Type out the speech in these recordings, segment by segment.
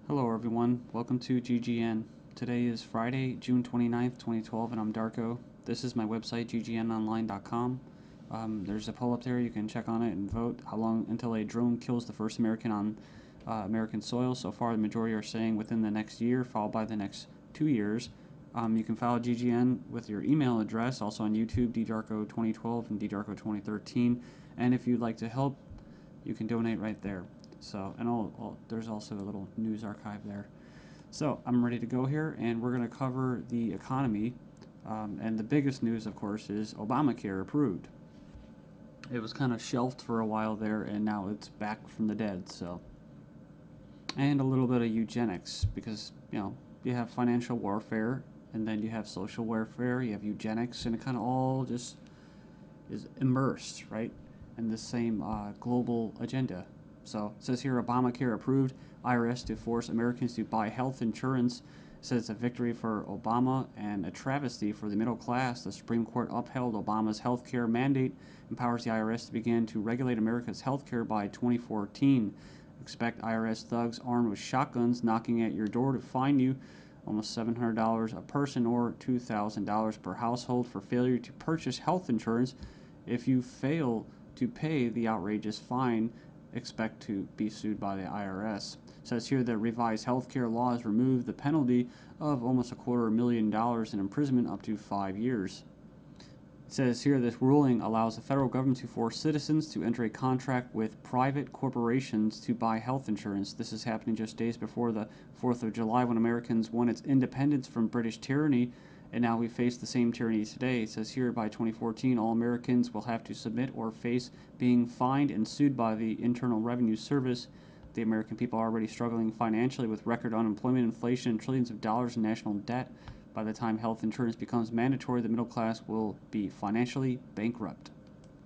Hello everyone, welcome to GGN. Today is Friday, June 29th, 2012, and I'm Darko. This is my website, ggnonline.com. There's a poll up there, you can check on it and vote how long until a drone kills the first American on American soil. So far, the majority are saying within the next year, followed by the next 2 years. You can follow GGN with your email address, also on YouTube, ddarko2012 and ddarko2013. And if you'd like to help, you can donate right there. So, and there's also a little news archive there. So, I'm ready to go here, and we're going to cover the economy. And the biggest news, of course, is Obamacare approved. It was kind of shelved for a while there, and now it's back from the dead. So, and a little bit of eugenics, because you have financial warfare, and then you have social warfare, you have eugenics, and it kind of all just is immersed, right, in the same global agenda. So it says here, Obamacare approved, IRS to force Americans to buy health insurance. It says it's a victory for Obama and a travesty for the middle class. The Supreme Court upheld Obama's health care mandate, empowers the IRS to begin to regulate America's health care by 2014. Expect IRS thugs armed with shotguns knocking at your door to fine you almost $700 a person or $2,000 per household for failure to purchase health insurance. If you fail to pay the outrageous fine, expect to be sued by the IRS. It says here that revised healthcare laws remove the penalty of almost $250,000 in imprisonment up to 5 years. It says here this ruling allows the federal government to force citizens to enter a contract with private corporations to buy health insurance. This is happening just days before the 4th of July when Americans won its independence from British tyranny, and now we face the same tyranny today. It says here by 2014, all Americans will have to submit or face being fined and sued by the Internal Revenue Service. The American people are already struggling financially with record unemployment, inflation, and trillions of dollars in national debt. By the time health insurance becomes mandatory, the middle class will be financially bankrupt.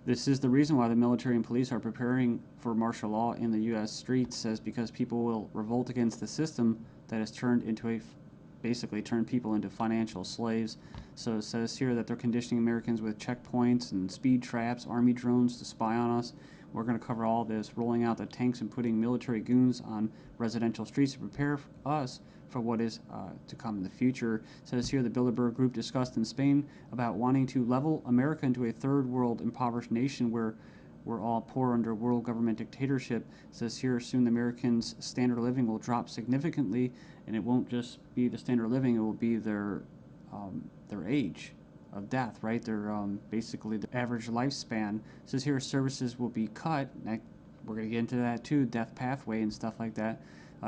This is the reason why the military and police are preparing for martial law in the U.S. streets, says because people will revolt against the system that has basically turned people into financial slaves. So it says here that they're conditioning Americans with checkpoints and speed traps, army drones to spy on us. We're going to cover all this, rolling out the tanks and putting military goons on residential streets to prepare us for what is to come in the future. It says here the Bilderberg Group discussed in Spain about wanting to level America into a third world impoverished nation where we're all poor under world government dictatorship. It says here soon the Americans' standard of living will drop significantly, and it won't just be the standard of living, it will be their age of death, right? Their basically the average lifespan. It says here services will be cut. We're going to get into that too, death pathway and stuff like that.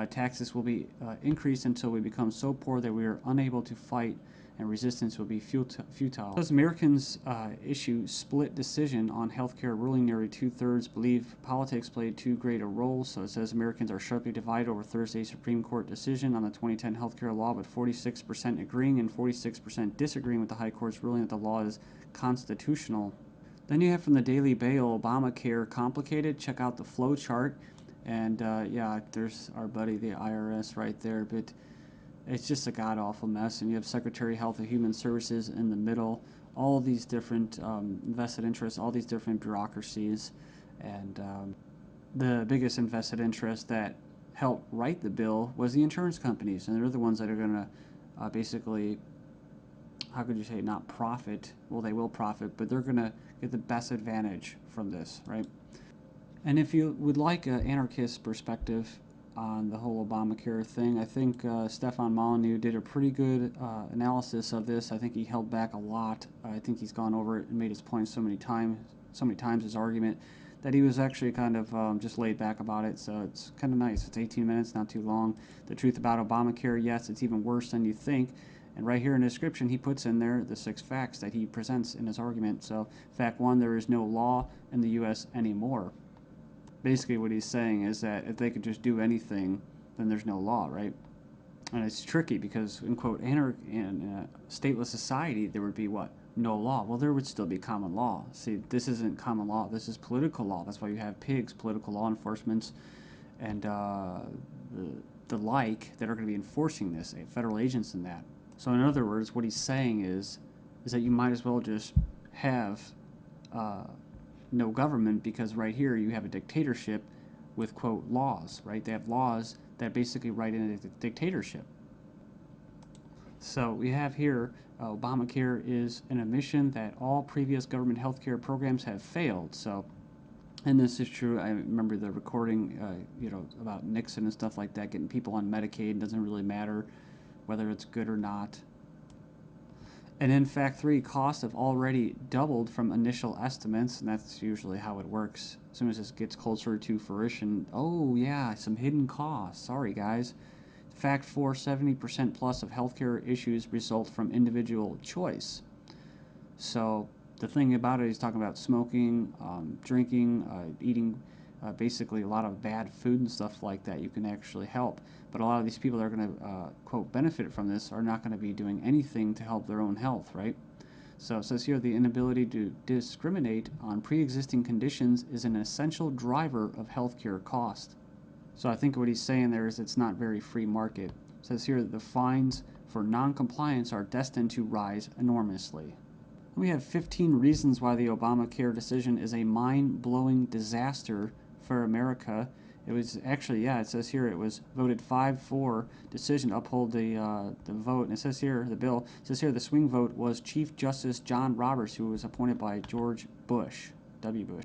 Taxes will be increased until we become so poor that we are unable to fight, and resistance will be futile. As Americans issue split decision on healthcare ruling, nearly 2/3 believe politics played too great a role. So it says Americans are sharply divided over Thursday's Supreme Court decision on the 2010 healthcare law, with 46% agreeing and 46% disagreeing with the High Court's ruling that the law is constitutional. Then you have from the Daily Bail, Obamacare complicated. Check out the flow chart. And yeah, there's our buddy, the IRS, right there. But it's just a god-awful mess. And you have Secretary of Health and Human Services in the middle. All these different invested interests, all these different bureaucracies. And the biggest invested interest that helped write the bill was the insurance companies. And they're the ones that are going to basically, how could you say, not profit. Well, they will profit, but they're going to get the best advantage from this, right? And if you would like an anarchist perspective on the whole Obamacare thing, I think Stefan Molyneux did a pretty good analysis of this. I think he held back a lot. I think he's gone over it and made his point so many times, his argument, that he was actually kind of just laid back about it. So it's kind of nice. It's 18 minutes, not too long. The truth about Obamacare, yes, it's even worse than you think. And right here in the description, he puts in there the 6 facts that he presents in his argument. So fact 1, there is no law in the U.S. anymore. Basically what he's saying is that if they could just do anything, then there's no law, right? And it's tricky because, in quote, in a stateless society, there would be what? No law. Well, there would still be common law. See, this isn't common law. This is political law. That's why you have pigs, political law enforcement, and the like that are going to be enforcing this, federal agents and that. So in other words, what he's saying is that you might as well just have no government, because right here you have a dictatorship with, quote, laws, right? They have laws that basically write in a dictatorship. So we have here Obamacare is an admission that all previous government healthcare programs have failed. So, and this is true. I remember the recording, about Nixon and stuff like that, getting people on Medicaid. It doesn't really matter whether it's good or not. And in fact, costs have already doubled from initial estimates, and that's usually how it works. As soon as this gets closer to fruition, oh yeah, some hidden costs. Sorry, guys. Fact 4, 70% plus of healthcare issues result from individual choice. So the thing about it, he's talking about smoking, drinking, eating basically a lot of bad food and stuff like that. You can actually help. But a lot of these people that are going to, quote, benefit from this are not going to be doing anything to help their own health, right? So it says here the inability to discriminate on pre-existing conditions is an essential driver of healthcare cost. So I think what he's saying there is it's not very free market. It says here that the fines for non-compliance are destined to rise enormously. We have 15 reasons why the Obamacare decision is a mind-blowing disaster for America. It was actually, it says here it was voted 5-4 decision to uphold the vote. And it says here, the bill, it says here the swing vote was Chief Justice John Roberts, who was appointed by George Bush, W. Bush.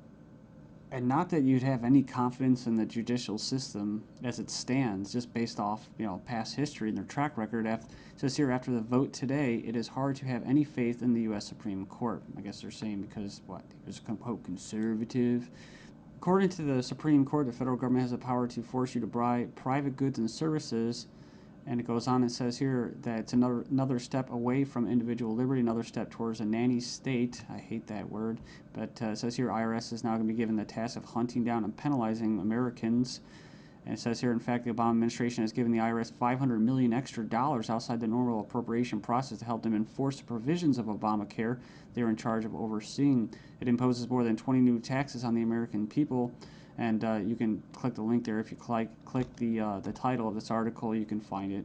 And not that you'd have any confidence in the judicial system as it stands, just based off past history and their track record. It says here, after the vote today, it is hard to have any faith in the U.S. Supreme Court. I guess they're saying because he was quote conservative. According to the Supreme Court, the federal government has the power to force you to buy private goods and services. And it goes on and says here that it's another step away from individual liberty, another step towards a nanny state. I hate that word. But it says here IRS is now going to be given the task of hunting down and penalizing Americans. And it says here, in fact, the Obama administration has given the IRS $500 million extra outside the normal appropriation process to help them enforce the provisions of Obamacare they are in charge of overseeing. It imposes more than 20 new taxes on the American people. And you can click the link there. If you click the title of this article, you can find it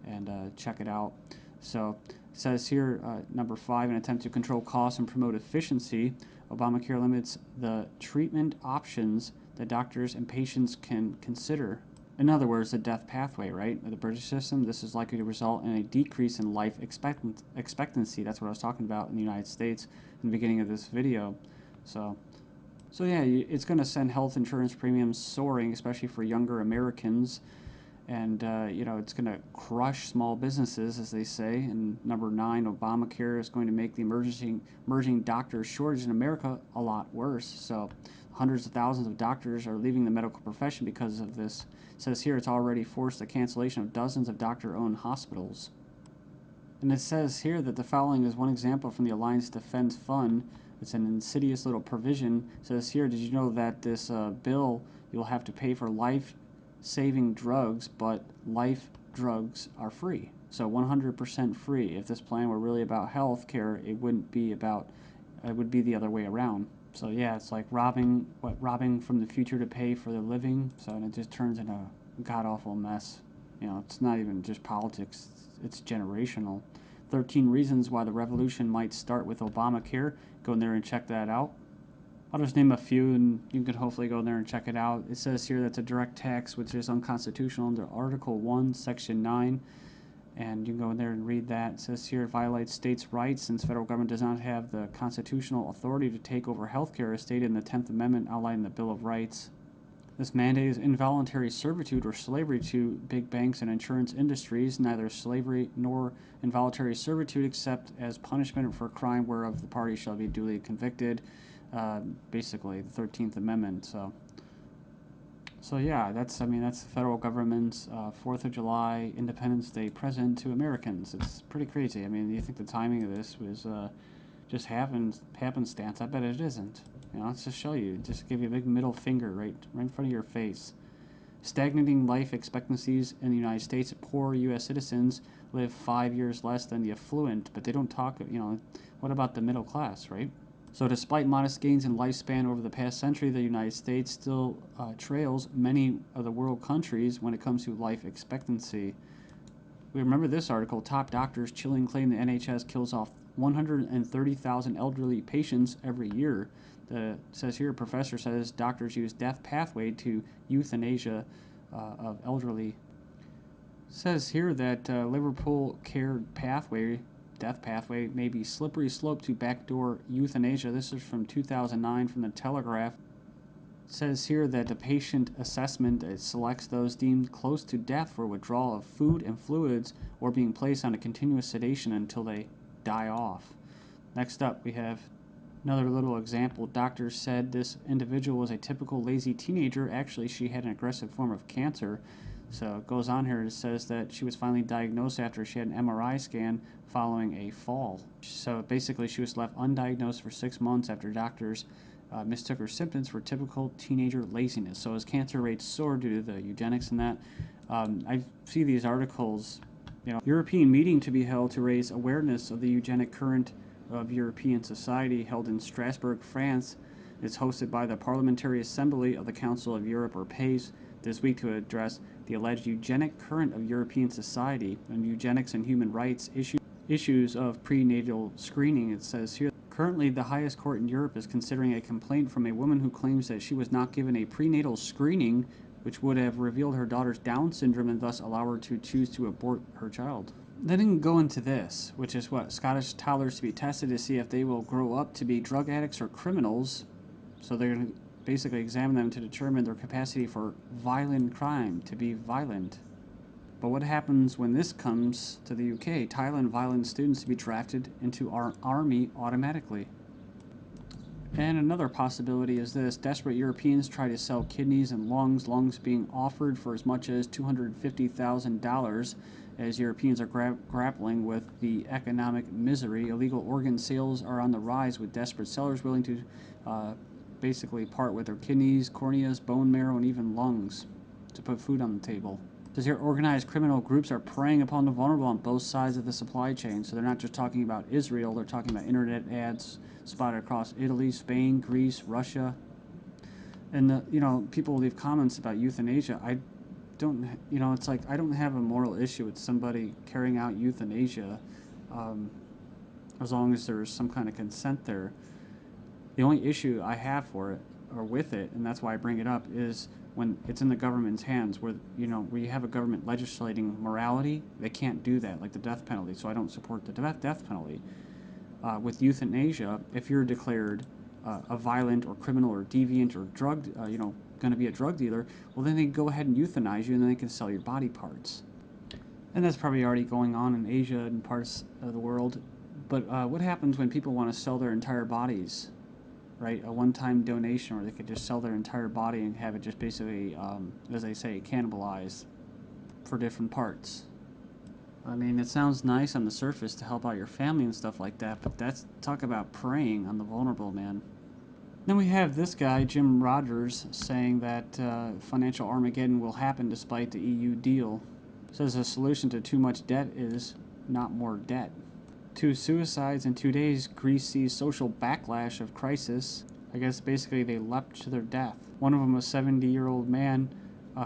and check it out. So it says here, number 5, in an attempt to control costs and promote efficiency, Obamacare limits the treatment options that doctors and patients can consider. In other words, the death pathway, right? With the British system, this is likely to result in a decrease in life expectancy. That's what I was talking about in the United States in the beginning of this video. So yeah, it's going to send health insurance premiums soaring, especially for younger Americans. And, it's going to crush small businesses, as they say. And number 9, Obamacare is going to make the emerging doctor shortage in America a lot worse. So hundreds of thousands of doctors are leaving the medical profession because of this. It says here it's already forced the cancellation of dozens of doctor-owned hospitals. And it says here that the following is one example from the Alliance Defense Fund. It's an insidious little provision. It says here, did you know that this bill, you'll have to pay for life-saving drugs, but life drugs are free. So 100% free. If this plan were really about health care, it would be the other way around. So yeah, it's like robbing from the future to pay for the living. So and it just turns into a god-awful mess. It's not even just politics, it's generational. 13 reasons why the revolution might start with Obamacare. Go in there and check that out. I'll just name a few and you can hopefully go in there and check it out. It says here that's a direct tax which is unconstitutional under Article 1, Section 9. And you can go in there and read that. It says here it violates states' rights since federal government does not have the constitutional authority to take over health care as stated in the 10th Amendment outlined in the Bill of Rights. This mandate is involuntary servitude or slavery to big banks and insurance industries, neither slavery nor involuntary servitude except as punishment for a crime whereof the party shall be duly convicted. Basically, the 13th Amendment. So yeah, that's the federal government's 4th of July Independence Day present to Americans. It's pretty crazy. I mean, you think the timing of this was just happenstance? I bet it isn't. Let's just show you. Just give you a big middle finger right in front of your face. Stagnating life expectancies in the United States. Poor U.S. citizens live 5 years less than the affluent, but they don't talk, what about the middle class, right? So despite modest gains in lifespan over the past century, the United States still trails many of the world countries when it comes to life expectancy. We remember this article, top doctors chilling claim the NHS kills off 130,000 elderly patients every year. Says here, a professor says doctors use death pathway to euthanasia of elderly. Says here that Liverpool care pathway, death pathway, may be slippery slope to backdoor euthanasia. This is from 2009 from the Telegraph. It says here that the patient assessment selects those deemed close to death for withdrawal of food and fluids or being placed on a continuous sedation until they die off. Next up, we have another little example. Doctors said this individual was a typical lazy teenager. Actually, she had an aggressive form of cancer. So it goes on here. It says that she was finally diagnosed after she had an MRI scan following a fall. So basically, she was left undiagnosed for 6 months after doctors mistook her symptoms for typical teenager laziness. So as cancer rates soar due to the eugenics and that, I see these articles. European meeting to be held to raise awareness of the eugenic current of European society held in Strasbourg, France. It's hosted by the Parliamentary Assembly of the Council of Europe, or PACE, this week to address the alleged eugenic current of European society and eugenics and human rights issues of prenatal screening. It says here, currently the highest court in Europe is considering a complaint from a woman who claims that she was not given a prenatal screening which would have revealed her daughter's Down syndrome and thus allow her to choose to abort her child. They didn't go into this, which is what? Scottish toddlers to be tested to see if they will grow up to be drug addicts or criminals. So they're going to basically examine them to determine their capacity for violent crime, to be violent. But what happens when this comes to the UK? Thailand violent students to be drafted into our army automatically. And another possibility is this. Desperate Europeans try to sell kidneys and lungs being offered for as much as $250,000 as Europeans are grappling with the economic misery. Illegal organ sales are on the rise with desperate sellers willing to basically part with their kidneys, corneas, bone marrow, and even lungs to put food on the table. Because here organized criminal groups are preying upon the vulnerable on both sides of the supply chain. So they're not just talking about Israel, they're talking about internet ads spotted across Italy, Spain, Greece, Russia. And people leave comments about euthanasia. I don't, it's like I don't have a moral issue with somebody carrying out euthanasia as long as there's some kind of consent there. The only issue I have for it, or with it, and that's why I bring it up, is when it's in the government's hands, where you have a government legislating morality. They can't do that, like the death penalty. So I don't support the death penalty. With euthanasia, if you're declared a violent or criminal or deviant or going to be a drug dealer, well, then they go ahead and euthanize you, and then they can sell your body parts. And that's probably already going on in Asia and parts of the world. But what happens when people want to sell their entire bodies? Right, a one-time donation, or they could just sell their entire body and have it just basically, as they say, cannibalized for different parts. I mean, it sounds nice on the surface to help out your family and stuff like that, but that's talk about preying on the vulnerable, man. Then we have this guy, Jim Rogers, saying that financial Armageddon will happen despite the EU deal. Says the solution to too much debt is not more debt. 2 suicides in 2 days. Greece sees social backlash of crisis. I guess basically they leapt to their death. One of them was a 70-year-old man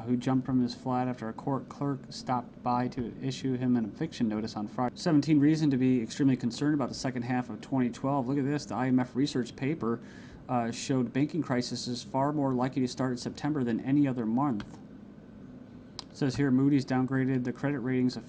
who jumped from his flat after a court clerk stopped by to issue him an eviction notice on Friday. 17 reason to be extremely concerned about the second half of 2012. Look at this. The IMF research paper showed banking crisis is far more likely to start in September than any other month. It says here Moody's downgraded the credit ratings of